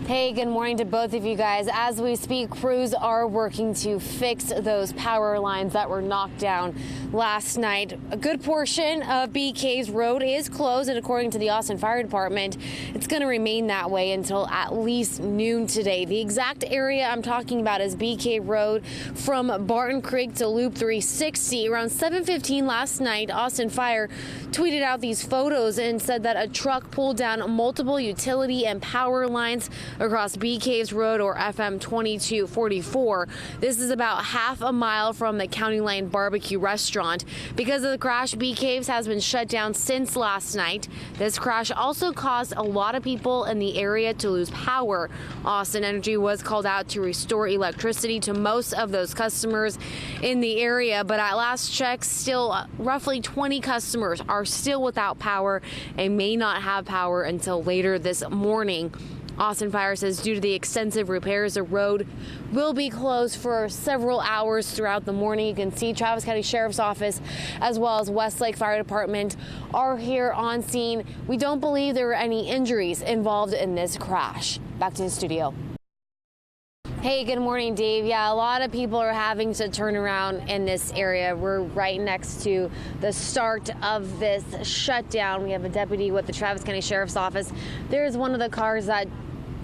Hey, good morning to both of you guys. As we speak, crews are working to fix those power lines that were knocked down last night. A good portion of BK's road is closed, and according to the Austin Fire Department, it's going to remain that way until at least noon today. The exact area I'm talking about is BK Road from Barton Creek to Loop 360. Around 7:15 last night, Austin Fire tweeted out these photos and said that a truck pulled down multiple utility and power lines across BK's Road, or FM 2244. This is about half a mile from the County Line Barbecue restaurant. Because of the crash, BK's has been shut down since last night. This crash also caused a lot of people in the area to lose power. Austin Energy was called out to restore electricity to most of those customers in the area, but at last check, still roughly 20 customers are still without power and may not have power until later this morning. Austin Fire says due to the extensive repairs, the road will be closed for several hours throughout the morning. You can see Travis County Sheriff's Office as well as Westlake Fire Department are here on scene. We don't believe there were any injuries involved in this crash. Back to the studio. Hey, good morning, Dave. Yeah, a lot of people are having to turn around in this area. We're right next to the start of this shutdown. We have a deputy with the Travis County Sheriff's Office. There's one of the cars that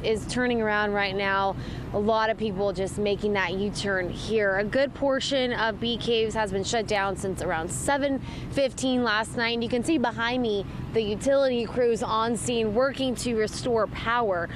is turning around right now. A lot of people just making that U-turn here. A good portion of BK's has been shut down since around 7:15 last night. And you can see behind me the utility crews on scene working to restore power.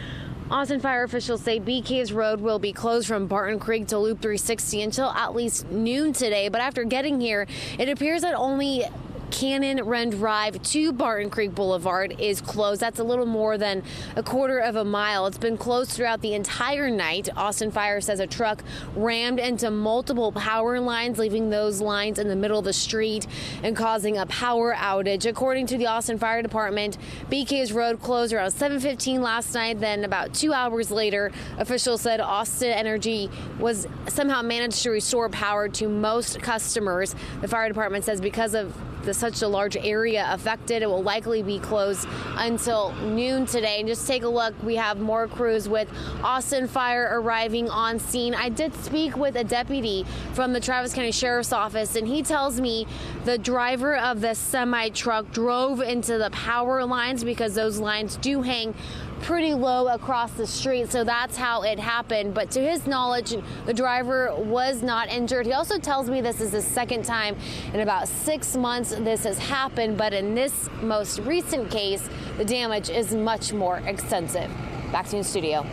Austin Fire officials say BK's Road will be closed from Barton Creek to Loop 360 until at least noon today. But after getting here, it appears that only Cannon Run Drive to Barton Creek Boulevard is closed. That's a little more than a quarter of a mile. It's been closed throughout the entire night. Austin Fire says a truck rammed into multiple power lines, leaving those lines in the middle of the street and causing a power outage. According to the Austin Fire Department, BK's Road closed around 7:15 last night. Then about 2 hours later, officials said Austin Energy was somehow managed to restore power to most customers. The fire department says because of such a large area affected, it will likely be closed until noon today. And just take a look, we have more crews with Austin Fire arriving on scene. I did speak with a deputy from the Travis County Sheriff's Office, and he tells me the driver of the semi truck drove into the power lines because those lines do hang pretty low across the street, so that's how it happened. But to his knowledge, the driver was not injured. He also tells me this is the second time in about 6 months this has happened, but in this most recent case, the damage is much more extensive. Back to the studio.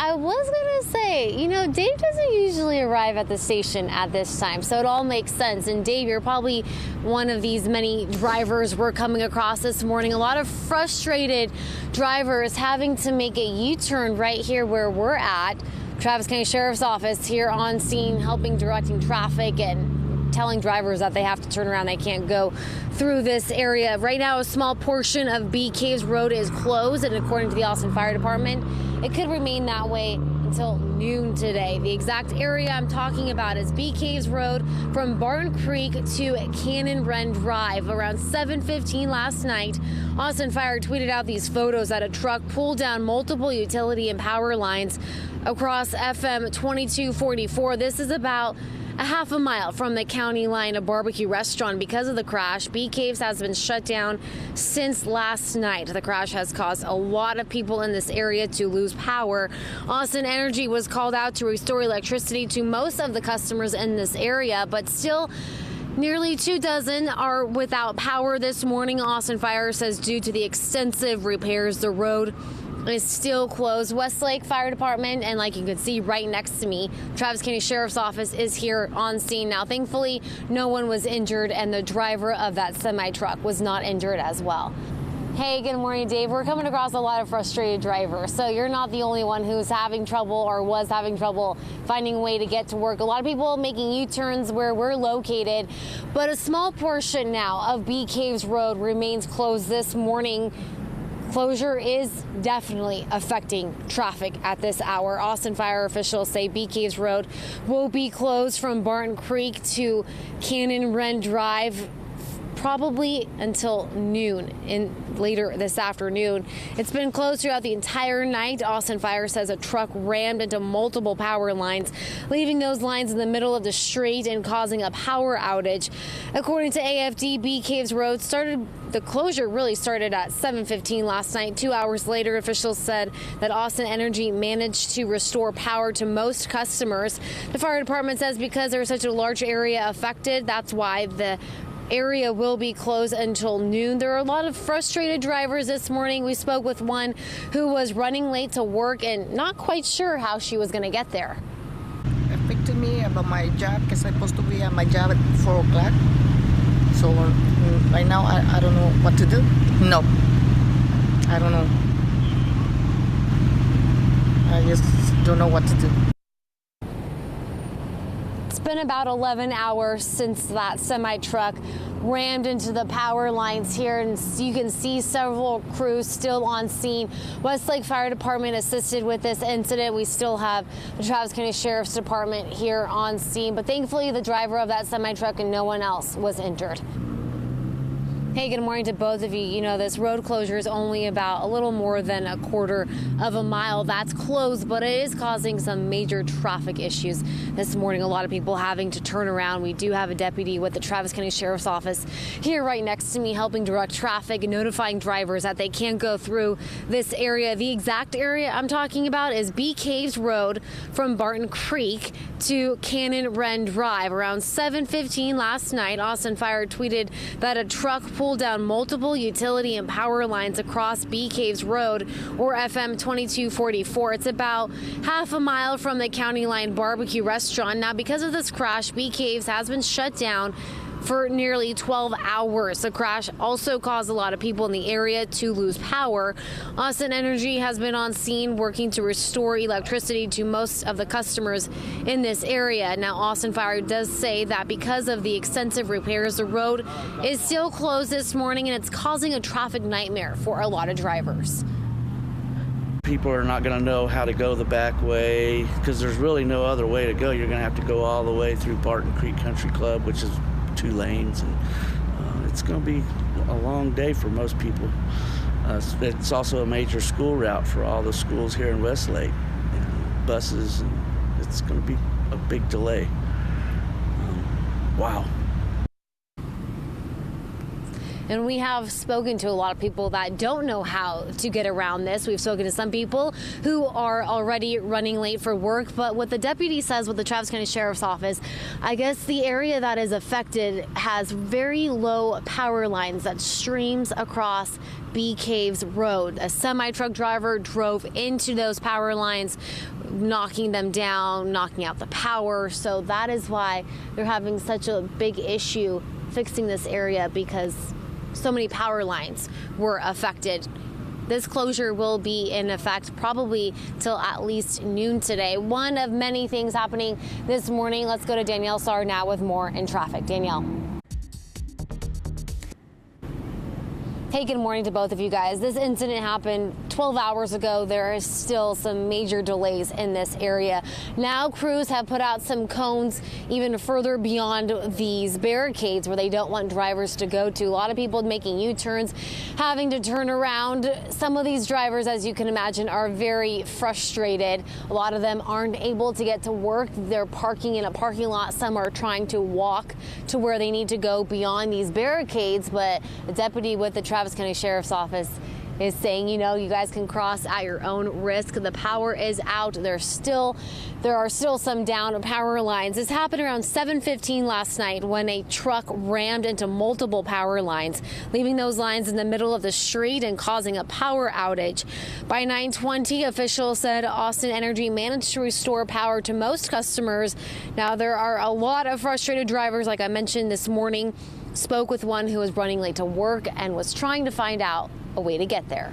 I was going to say, Dave doesn't usually arrive at the station at this time, so it all makes sense. And Dave, you're probably one of these many drivers we're coming across this morning. A lot of frustrated drivers having to make a U-turn right here where we're at. Travis County Sheriff's Office here on scene, directing traffic and telling drivers that they have to turn around. They can't go through this area. Right now, a small portion of BK's Road is closed, and according to the Austin Fire Department, it could remain that way until noon today. The exact area I'm talking about is BK's Road from Barton Creek to Cannon Run Drive. Around 7:15 last night, Austin Fire tweeted out these photos that a truck pulled down multiple utility and power lines across FM 2244. This is about a half a mile from the County Line Barbecue restaurant. Because of the crash, BK's has been shut down since last night. The crash has caused a lot of people in this area to lose power. Austin Energy was called out to restore electricity to most of the customers in this area, but still nearly 24 are without power this morning. Austin Fire says due to the extensive repairs, the road is still closed. Westlake Fire Department, and like you can see right next to me, Travis County Sheriff's Office is here on scene. Now, thankfully, no one was injured, and the driver of that semi-truck was not injured as well. Hey, good morning, Dave. We're coming across a lot of frustrated drivers, so you're not the only one who's having trouble or was having trouble finding a way to get to work. A lot of people making U-turns where we're located, but a small portion now of BK's Road remains closed this morning. Closure is definitely affecting traffic at this hour. Austin Fire officials say BK's Road will be closed from Barton Creek to Cannon Run Drive probably until noon later this afternoon. It's been closed throughout the entire night. Austin Fire says a truck rammed into multiple power lines, leaving those lines in the middle of the street and causing a power outage. According to AFD, Bee Caves Road the closure really started at 7:15 last night. 2 hours later, officials said that Austin Energy managed to restore power to most customers. The fire department says because there's such a large area affected, that's why the area will be closed until noon. There are a lot of frustrated drivers this morning. We spoke with one who was running late to work and not quite sure how she was going to get there. Affected me about my job because I'm supposed to be at my job at 4 o'clock. So right now I don't know what to do. No, I don't know. I just don't know what to do. It's been about 11 hours since that semi-truck rammed into the power lines here, and you can see several crews still on scene. Westlake Fire Department assisted with this incident. We still have the Travis County Sheriff's Department here on scene, but thankfully the driver of that semi-truck and no one else was injured. Hey, good morning to both of you. You know, this road closure is only about a little more than a quarter of a mile that's closed, but it is causing some major traffic issues this morning. A lot of people having to turn around. We do have a deputy with the Travis County Sheriff's Office here right next to me helping direct traffic and notifying drivers that they can't go through this area. The exact area I'm talking about is Bee Caves Road from Barton Creek to Cannon Wren Drive. Around 7:15 last night, Austin Fire tweeted that a truck pulled down multiple utility and power lines across Bee Caves Road, or FM 2244. It's about half a mile from the County Line Barbecue Restaurant. Now, because of this crash, Bee Caves has been shut down for nearly 12 hours. The crash also caused a lot of people in the area to lose power. Austin Energy has been on scene working to restore electricity to most of the customers in this area. Now, Austin Fire does say that because of the extensive repairs, the road is still closed this morning, and it's causing a traffic nightmare for a lot of drivers. People are not going to know how to go the back way because there's really no other way to go. You're going to have to go all the way through Barton Creek Country Club, which is 2 lanes, and it's going to be a long day for most people. It's also a major school route for all the schools here in Westlake, buses, and it's going to be a big delay. Wow. And we have spoken to a lot of people that don't know how to get around this. We've spoken to some people who are already running late for work. But what the deputy says with the Travis County Sheriff's Office, I guess the area that is affected has very low power lines that streams across Bee Caves Road. A semi-truck driver drove into those power lines, knocking them down, knocking out the power. So that is why they're having such a big issue fixing this area, because so many power lines were affected. This closure will be in effect probably till at least noon today. One of many things happening this morning. Let's go to Danielle Sarr now with more in traffic. Danielle. Hey, good morning to both of you guys. This incident happened 12 hours ago. There is still some major delays in this area. Now crews have put out some cones even further beyond these barricades where they don't want drivers to go to. A lot of people making U-turns, having to turn around. Some of these drivers, as you can imagine, are very frustrated. A lot of them aren't able to get to work. They're parking in a parking lot. Some are trying to walk to where they need to go beyond these barricades, but the deputy with the Travis County Sheriff's Office is saying, you know, you guys can cross at your own risk. The power is out. There are still some down power lines. This happened around 7:15 last night when a truck rammed into multiple power lines, leaving those lines in the middle of the street and causing a power outage. By 9:20, officials said Austin Energy managed to restore power to most customers. Now, there are a lot of frustrated drivers, like I mentioned this morning. Spoke with one who was running late to work and was trying to find out a way to get there.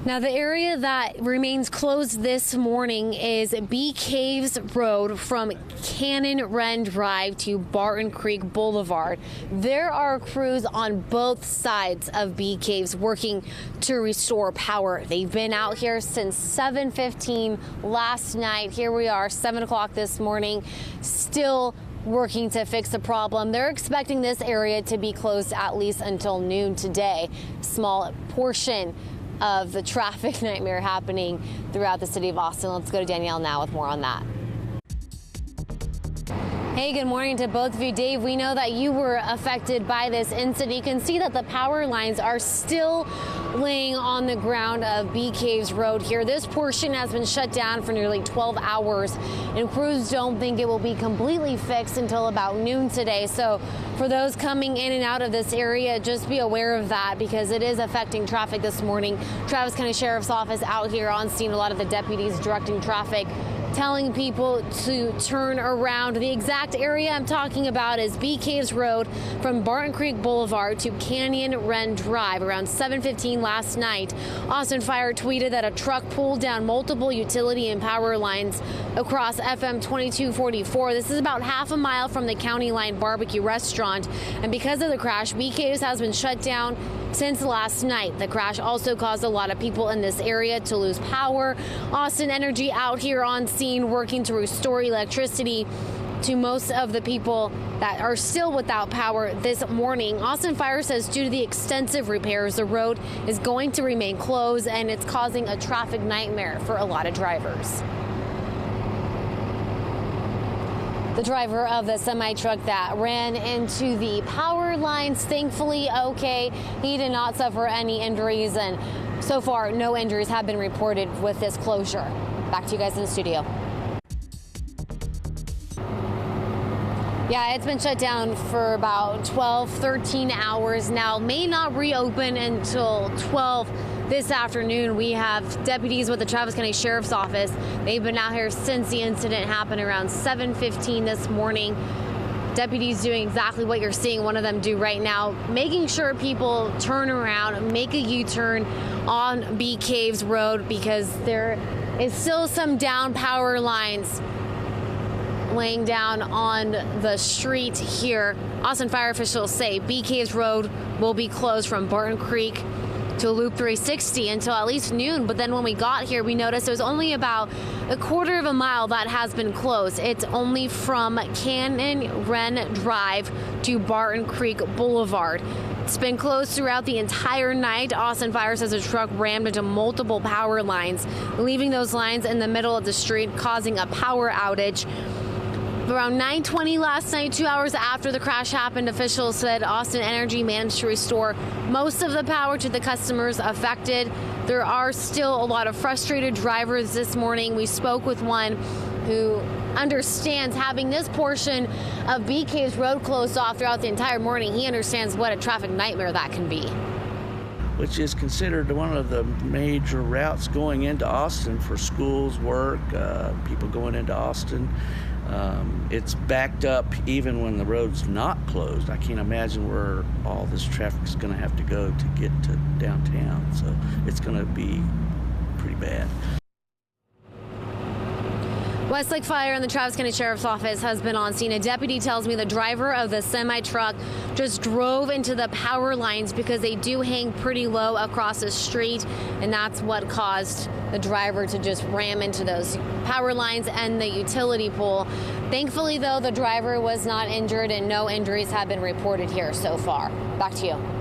Now, the area that remains closed this morning is Bee Caves Road from Cannon Wren Drive to Barton Creek Boulevard. There are crews on both sides of Bee Caves working to restore power. They've been out here since 7:15 last night. Here we are, 7 o'clock this morning, still working to fix the problem. They're expecting this area to be closed at least until noon today. Small portion of the traffic nightmare happening throughout the city of Austin. Let's go to Danielle now with more on that. Hey, good morning to both of you. Dave, we know that you were affected by this incident. You can see that the power lines are still laying on the ground of Bee Caves Road here. This portion has been shut down for nearly 12 hours, and crews don't think it will be completely fixed until about noon today. So for those coming in and out of this area, just be aware of that because it is affecting traffic this morning. Travis County Sheriff's Office out here on scene, a lot of the deputies directing traffic, telling people to turn around. The exact area I'm talking about is Bee Caves Road from Barton Creek Boulevard to Canyon Wren Drive around 7:15 last night. Austin Fire tweeted that a truck pulled down multiple utility and power lines across FM 2244. This is about half a mile from the County Line Barbecue Restaurant, and because of the crash, Bee Caves has been shut down since last night. The crash also caused a lot of people in this area to lose power. Austin Energy out here on scene working to restore electricity to most of the people that are still without power this morning. Austin Fire says due to the extensive repairs, the road is going to remain closed and it's causing a traffic nightmare for a lot of drivers. The driver of the semi-truck that ran into the power lines, thankfully okay. He did not suffer any injuries, and so far no injuries have been reported with this closure. Back to you guys in the studio. Yeah, it's been shut down for about 12, 13 hours now. May not reopen until 12 this afternoon. We have deputies with the Travis County Sheriff's Office. They've been out here since the incident happened around 7:15 this morning. Deputies doing exactly what you're seeing one of them do right now, making sure people turn around, make a U-turn on Bee Caves Road because there is still some down power lines laying down on the street here. Austin Fire officials say Bee Caves Road will be closed from Barton Creek to Loop 360 until at least noon. But then when we got here, we noticed there's only about a quarter of a mile that has been closed. It's only from Canyon Wren Drive to Barton Creek Boulevard. It's been closed throughout the entire night. Austin Fire says a truck rammed into multiple power lines, leaving those lines in the middle of the street, causing a power outage. Around 9:20 last night, 2 hours after the crash happened, officials said Austin Energy managed to restore most of the power to the customers affected. There are still a lot of frustrated drivers this morning. We spoke with one who understands having this portion of Bee Caves Road closed off throughout the entire morning. He understands what a traffic nightmare that can be. Which is considered one of the major routes going into Austin for schools, work, people going into Austin. It's backed up even when the road's not closed. I can't imagine where all this traffic is going to have to go to get to downtown. So it's going to be pretty bad. Westlake Fire and the Travis County Sheriff's Office has been on scene. A deputy tells me the driver of the semi-truck just drove into the power lines because they do hang pretty low across the street, and that's what caused the driver to just ram into those power lines and the utility pole. Thankfully, though, the driver was not injured and no injuries have been reported here so far. Back to you.